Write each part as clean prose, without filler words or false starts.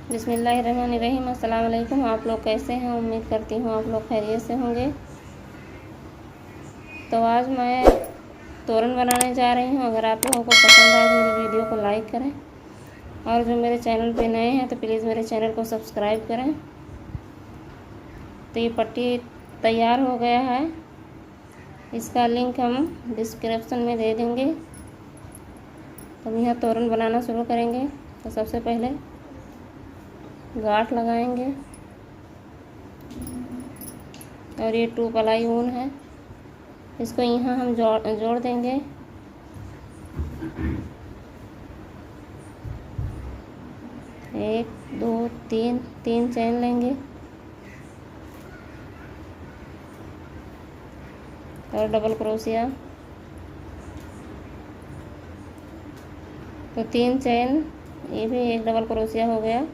बिस्मिल्लाहिर्रहमानिर्रहीम। अस्सलाम वालेकुम। आप लोग कैसे हैं? उम्मीद करती हूँ आप लोग खैरियत से होंगे। तो आज मैं तोरन बनाने जा रही हूँ। अगर आप लोगों को पसंद आए तो मेरी वीडियो को लाइक करें, और जो मेरे चैनल पे नए हैं तो प्लीज़ मेरे चैनल को सब्सक्राइब करें। तो ये पट्टी तैयार हो गया है, इसका लिंक हम डिस्क्रिप्शन में दे देंगे। तो यहाँ तोरन बनाना शुरू करेंगे। तो सबसे पहले गांठ लगाएंगे, और ये 2 पलाई ऊन है, इसको यहाँ हम जोड़ देंगे। एक, दो, तीन चैन लेंगे, और डबल क्रोशिया। तो 3 चैन, ये भी एक डबल क्रोशिया हो गया,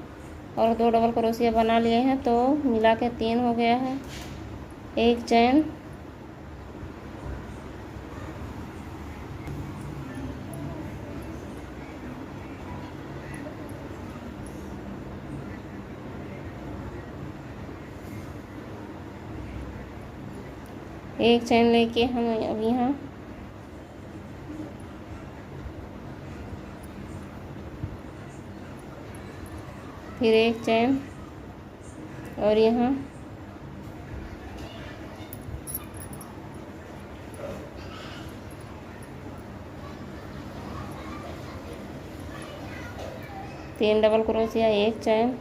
और 2 डबल क्रोशिया बना लिए हैं, तो मिला के 3 हो गया है। एक चैन, एक चैन लेके हम अब यहाँ फिर एक चैन, और यहाँ तीन डबल क्रोशिया, एक चैन,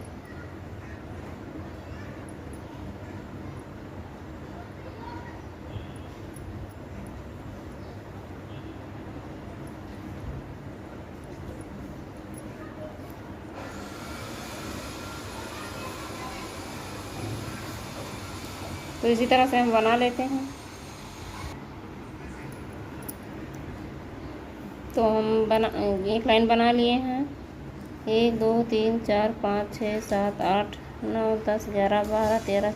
तो इसी तरह से हम बना लेते हैं। तो हम एक लाइन बना लिए हैं। 1 2 3 4 5 6 7 8 9 10 11 12 13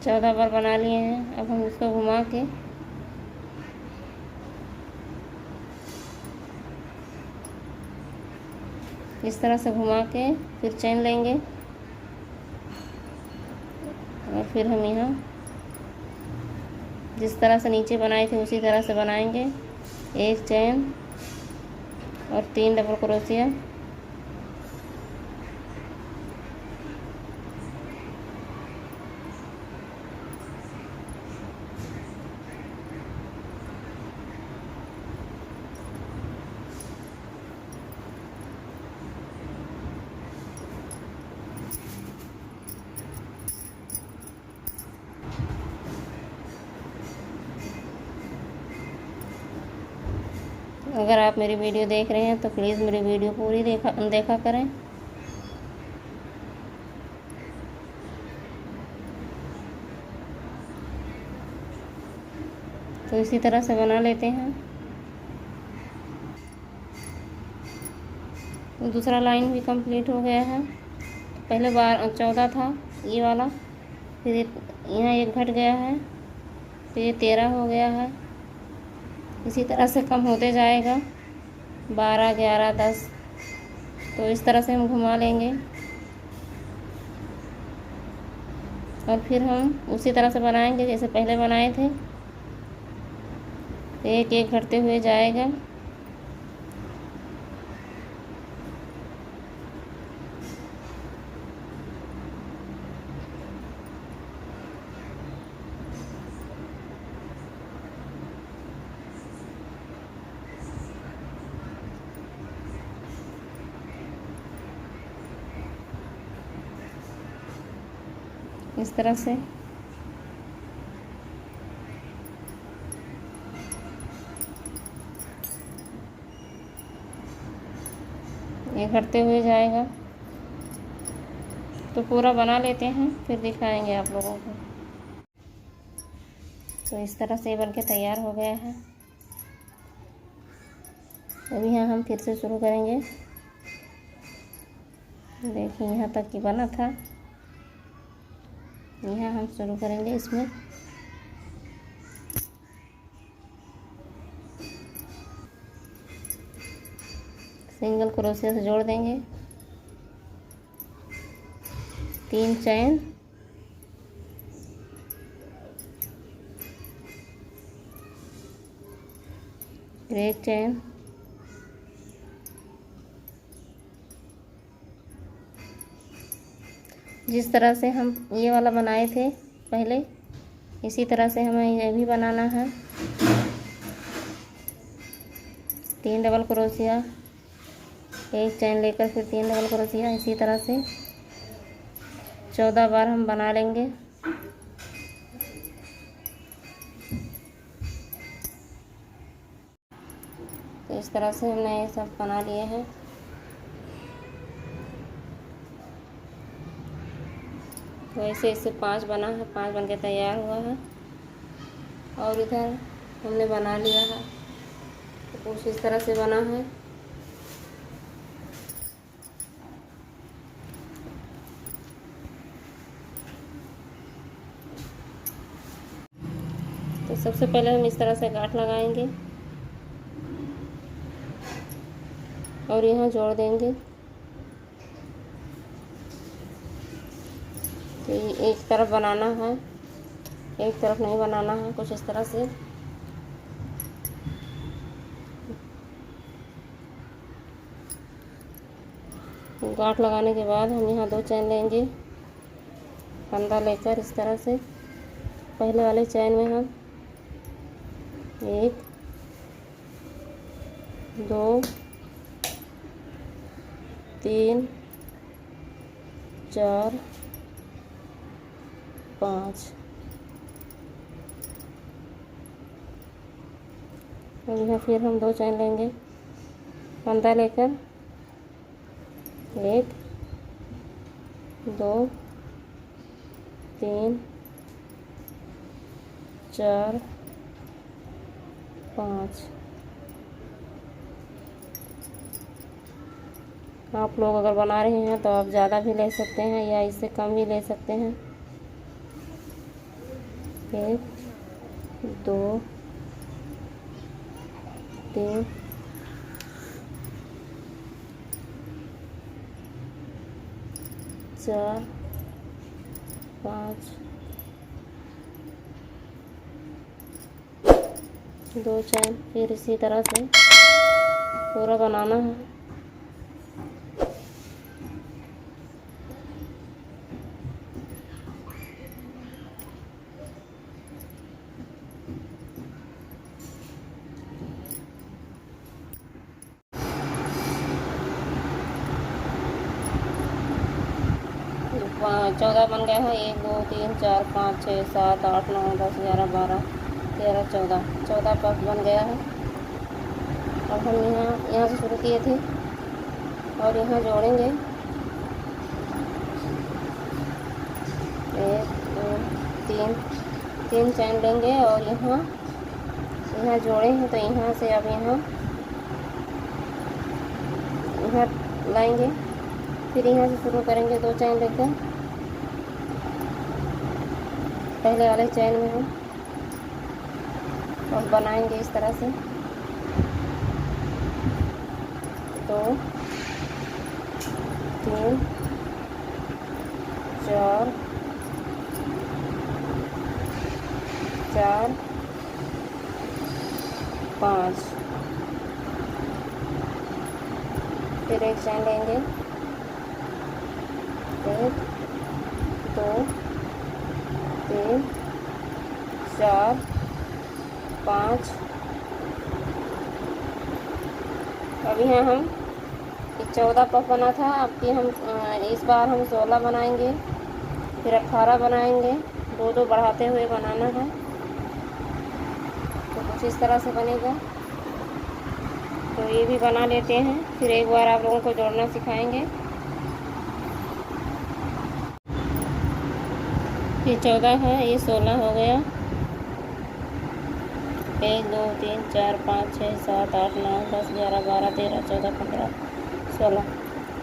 14 बार बना लिए हैं। अब हम इसको घुमा के इस तरह से घुमा के फिर चैन लेंगे, और फिर हम यहाँ जिस तरह से नीचे बनाए थे उसी तरह से बनाएंगे। एक चैन और 3 डबल क्रोशिया, अगर आप मेरी वीडियो देख रहे हैं तो प्लीज़ मेरी वीडियो पूरी देखा करें। तो इसी तरह से बना लेते हैं। तो दूसरा लाइन भी कंप्लीट हो गया है। पहले 14 था ये वाला, फिर यहाँ एक घट गया है, फिर ये 13 हो गया है। इसी तरह से कम होते जाएगा, 12 11 10। तो इस तरह से हम घुमा लेंगे, और फिर हम उसी तरह से बनाएंगे जैसे पहले बनाए थे। एक एक घटते हुए जाएगा। इस तरह से ये घटते हुए जाएगा। तो पूरा बना लेते हैं, फिर दिखाएंगे आप लोगों को। तो इस तरह से बन के तैयार हो गया है। अभी यहाँ हम फिर से शुरू करेंगे। देखिए यहाँ तक की बना था, यहाँ हम शुरू करेंगे। इसमें सिंगल क्रोशिया से जोड़ देंगे, 3 चैन, फिर 1 चैन, जिस तरह से हम ये वाला बनाए थे पहले, इसी तरह से हमें ये भी बनाना है। 3 डबल क्रोशिया, 1 चैन लेकर फिर 3 डबल क्रोशिया, इसी तरह से 14 बार हम बना लेंगे। तो इस तरह से हमने ये सब बना लिए हैं। तो ऐसे इससे 5 बना है, 5 बन के तैयार हुआ है। और इधर हमने बना लिया है, तो कुछ इस तरह से बना है। तो सबसे पहले हम इस तरह से गांठ लगाएंगे और यहाँ जोड़ देंगे। तो ये एक तरफ बनाना है, एक तरफ नहीं बनाना है, कुछ इस तरह से। गांठ लगाने के बाद हम यहाँ 2 चैन लेंगे, फंदा लेकर इस तरह से। पहले वाले चैन में हम 1 2 3 4 5, और यहाँ फिर हम 2 चैन लेंगे, फंदा लेकर 1 2 3 4 5। आप लोग अगर बना रहे हैं तो आप ज़्यादा भी ले सकते हैं या इससे कम भी ले सकते हैं। 1 2 3 4 5, 2 चैन, फिर इसी तरह से पूरा बनाना है। तो 14 बन गया है। 1 2 3 4 5 6 7 8 9 10 11 12 13 14 पफ बन गया है। अब हम यहाँ से शुरू किए थे और यहाँ जोड़ेंगे। 1 2 3 चैन लेंगे और यहाँ जोड़े हैं, तो यहाँ से अब यहाँ लाएंगे। फिर यहाँ से शुरू करेंगे 2 चैन लेकर, पहले वाले चैन में हम और बनाएंगे इस तरह से 2 3 4 4 5, फिर 1 चैन लेंगे, 1 2 3 4 5। अब यहाँ हम 14 पफ बना था, अब की हम इस बार हम 16 बनाएंगे, फिर 18 बनाएंगे। 2 बढ़ाते हुए बनाना है, तो कुछ इस तरह से बनेगा। तो ये भी बना लेते हैं, फिर एक बार आप लोगों को जोड़ना सिखाएंगे। ये 14 है, ये 16 हो गया। 1 2 3 4 5 6 7 8 9 10 11 12 13 14 15 16।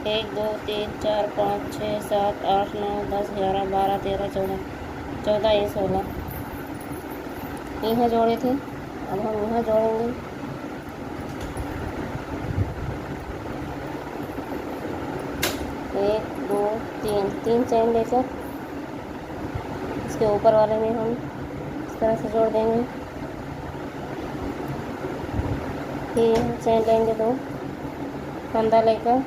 1 2 3 4 5 6 7 8 9 10 11 12 13 14 14, ये 16 यहाँ जोड़े थे। अब हम यहाँ जोड़ेंगे। 1 2 3 3 चेन लेकर इसके ऊपर वाले में हम इस तरह से जोड़ देंगे। फिर चेन लेंगे 2 फंदा लेकर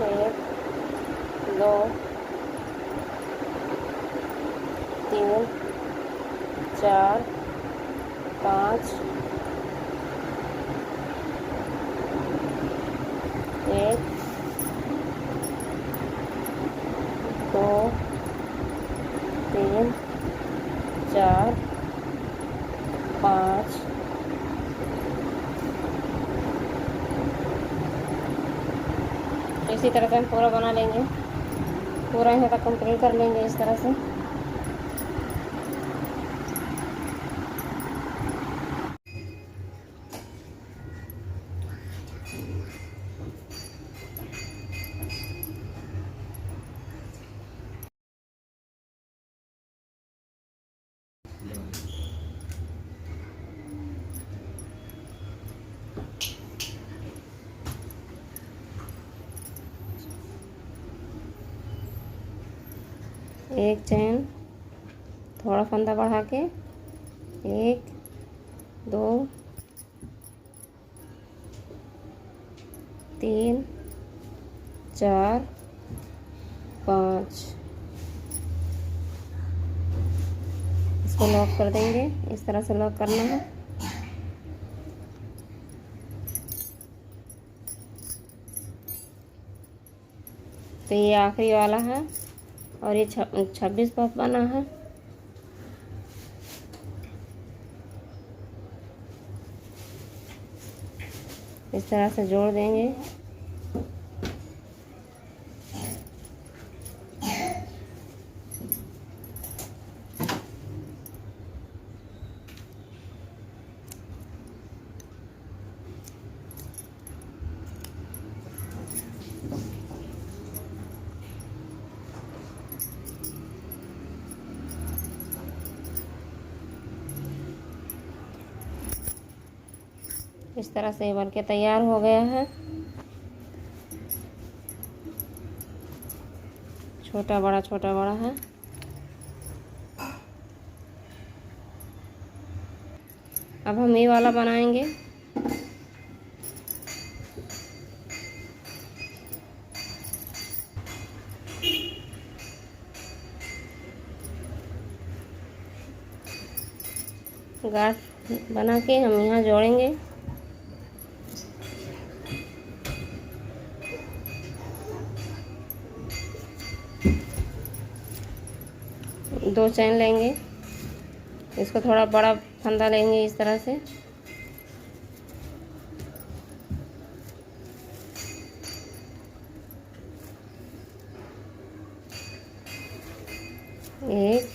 एक 2 3 4 5 1 2 3 4 5 इसी तरह से हम पूरा बना लेंगे। पूरा यहाँ तक कंप्लीट कर लेंगे इस तरह से। एक चेन थोड़ा फंदा बढ़ा के 1 2 3 4 5 इसको लॉक कर देंगे। इस तरह से लॉक करना है। तो ये आखिरी वाला है और ये 26 पफ बना है। इस तरह से जोड़ देंगे। इस तरह से बन के तैयार हो गया है। छोटा बड़ा है। अब हम ये वाला बनाएंगे। गांठ बना के हम यहाँ जोड़ेंगे। दो चैन लेंगे। इसको थोड़ा बड़ा फंदा लेंगे इस तरह से। एक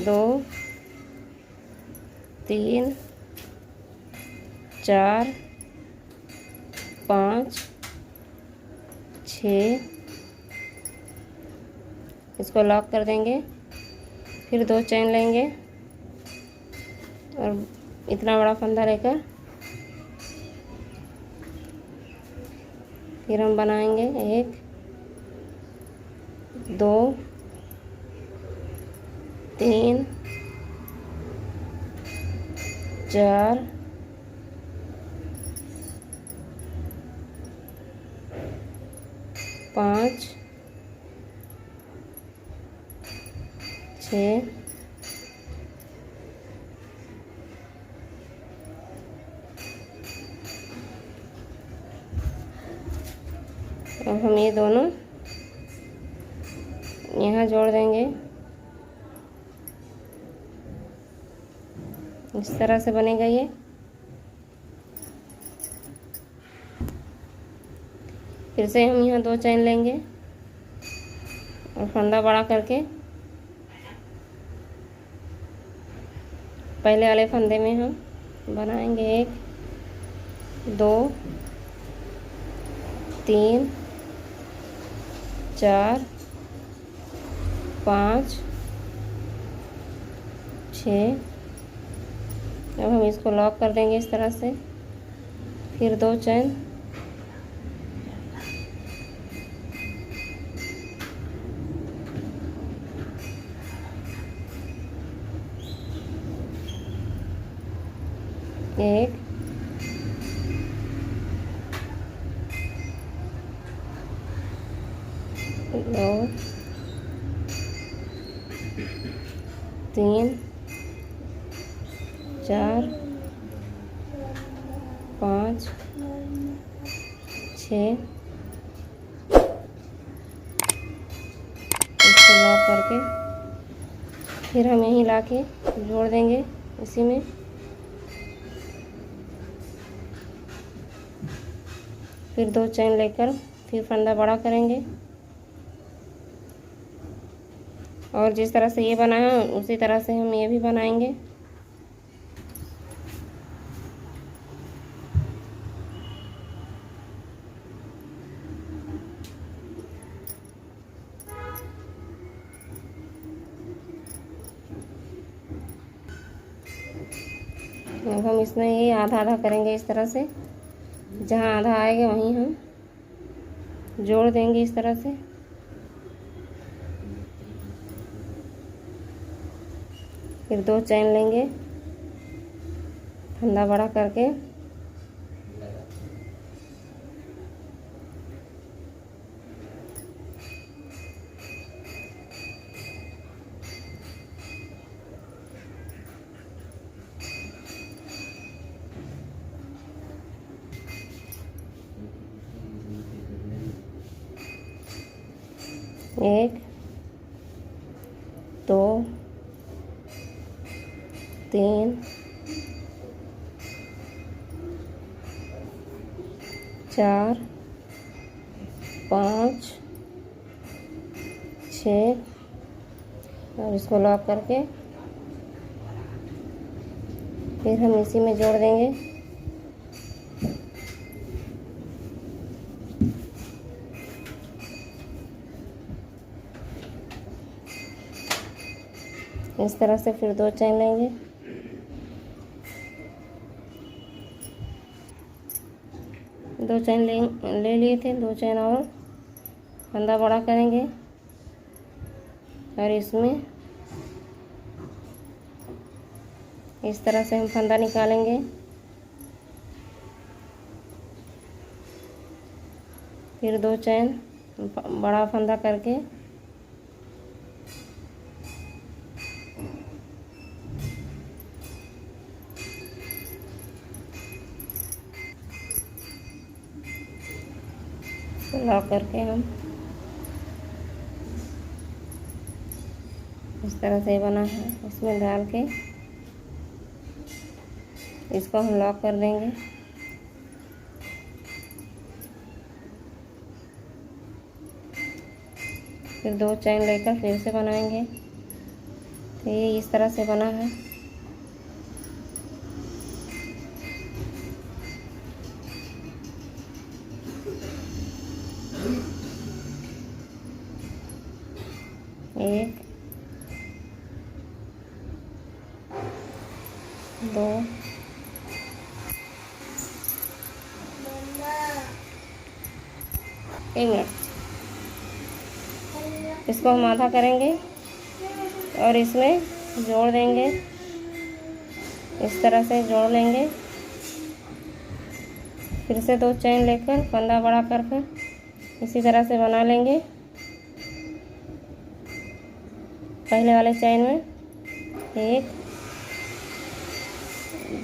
2 3 4 5 6 इसको लॉक कर देंगे। फिर 2 चैन लेंगे और इतना बड़ा फंदा लेकर फिर हम बनाएंगे 1 2 3 4 5 6 अब हम ये दोनों यहाँ जोड़ देंगे। इस तरह से बनेगा ये। फिर से हम यहाँ 2 चैन लेंगे और फंदा बड़ा करके पहले वाले फंदे में हम बनाएंगे 1 2 3 4 5 6। अब हम इसको लॉक कर देंगे इस तरह से। फिर 2 चैन, एक, दो, 3 4 5 6। इसको लॉक करके फिर हम यहीं लाके जोड़ देंगे इसी में। फिर 2 चैन लेकर फिर फंदा बड़ा करेंगे और जिस तरह से ये बना है उसी तरह से हम ये भी बनाएंगे। अब हम इसमें ये आधा आधा करेंगे इस तरह से। जहाँ आधा आएगा वहीं हम जोड़ देंगे इस तरह से। फिर 2 चैन लेंगे फंदा बड़ा करके एक, 2 3 4 5 6। और इसको लॉक करके फिर हम इसी में जोड़ देंगे। इस तरह से फिर 2 चैन लेंगे। दो चैन ले लिए थे, 2 चैन और फंदा बड़ा करेंगे और इसमें इस तरह से हम फंदा निकालेंगे। फिर 2 चैन बड़ा फंदा करके लॉक करके हम इस तरह से बना है, इसमें डाल के इसको हम लॉक कर देंगे। फिर 2 चैन लेकर फिर से बनाएंगे। तो ये इस तरह से बना है। एक, 2 1 मिनट। इसको हम आधा करेंगे और इसमें जोड़ देंगे। इस तरह से जोड़ लेंगे। फिर से 2 चैन लेकर फंदा बड़ा कर इसी तरह से बना लेंगे। पहले वाले चैन में 1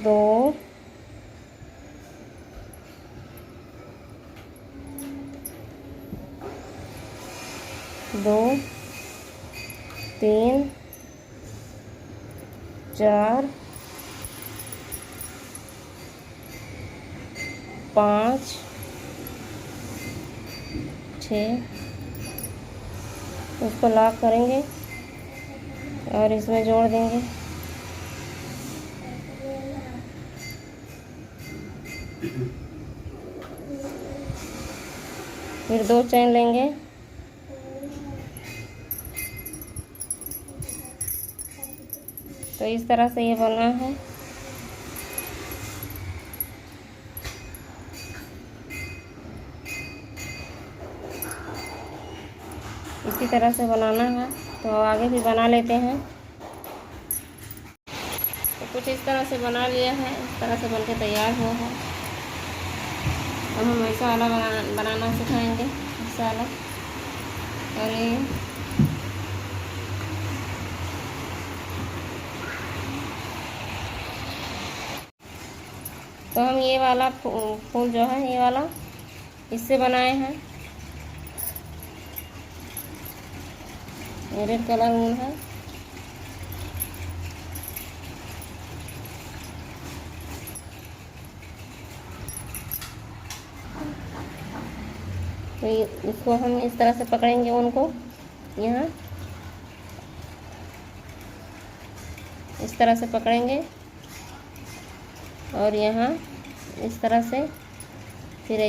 2 2 3 4 5 6 उसको लॉक करेंगे और इसमें जोड़ देंगे। फिर 2 चैन लेंगे, तो इस तरह से ये बना है। इसी तरह से बनाना है, तो आगे भी बना लेते हैं। तो कुछ इस तरह से बना लिया है, इस तरह से बनके तैयार हुआ है। अब हम ऐसा वाला बनाना सिखाएंगे, ऐसा वाला। और ये तो हम ये वाला फूल जो है, ये वाला इससे बनाए हैं। ये रेड कलर ऊन है। तो इसको हम इस तरह से पकड़ेंगे ऊन को, यहाँ इस तरह से पकड़ेंगे और यहाँ इस तरह से, फिर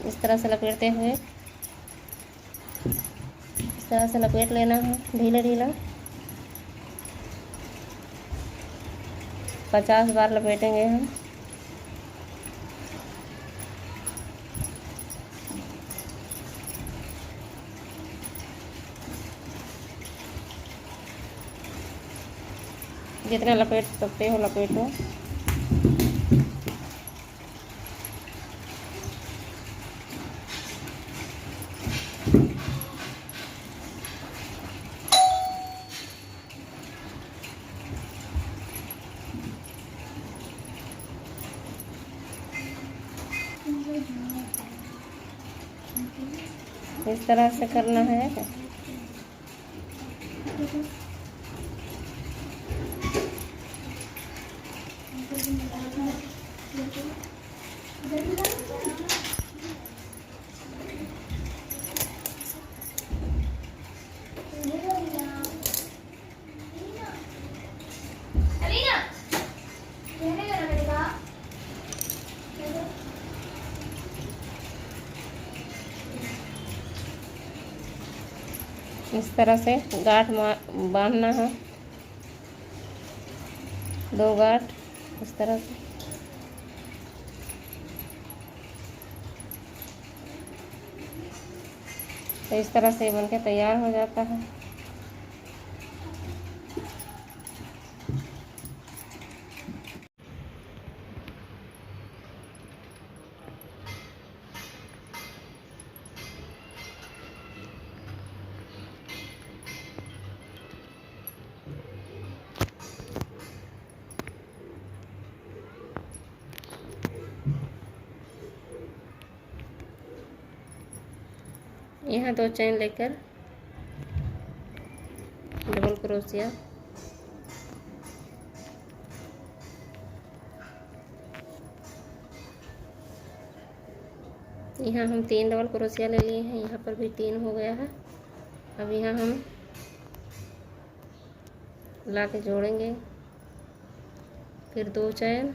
इस तरह से लपेटते हुए इस तरह से लपेट लेना है, ढीला ढीला। 50 बार लपेटेंगे हम। जितना लपेट सकते हो लपेटो। इस तरह से करना है। इस तरह से गांठ बांधना है, 2 गांठ इस तरह से। तो इस तरह से बनके तैयार हो जाता है। यहाँ 2 चैन लेकर डबल क्रोशिया, यहाँ हम 3 डबल क्रोशिया ले लिए हैं। यहाँ पर भी 3 हो गया है। अब यहाँ हम ला के जोड़ेंगे, फिर 2 चैन,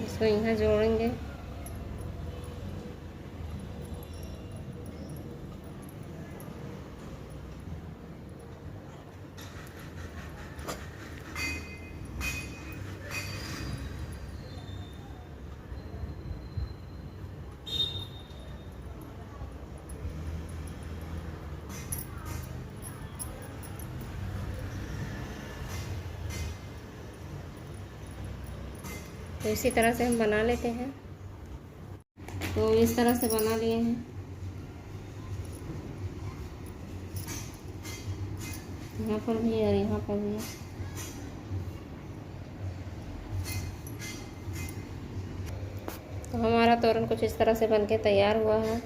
इसको यहाँ जोड़ेंगे। तो इसी तरह से हम बना लेते हैं। तो इस तरह से बना लिए हैं। यहाँ पर भी और यहाँ पर भी। तो हमारा तोरण कुछ इस तरह से बनके तैयार हुआ है।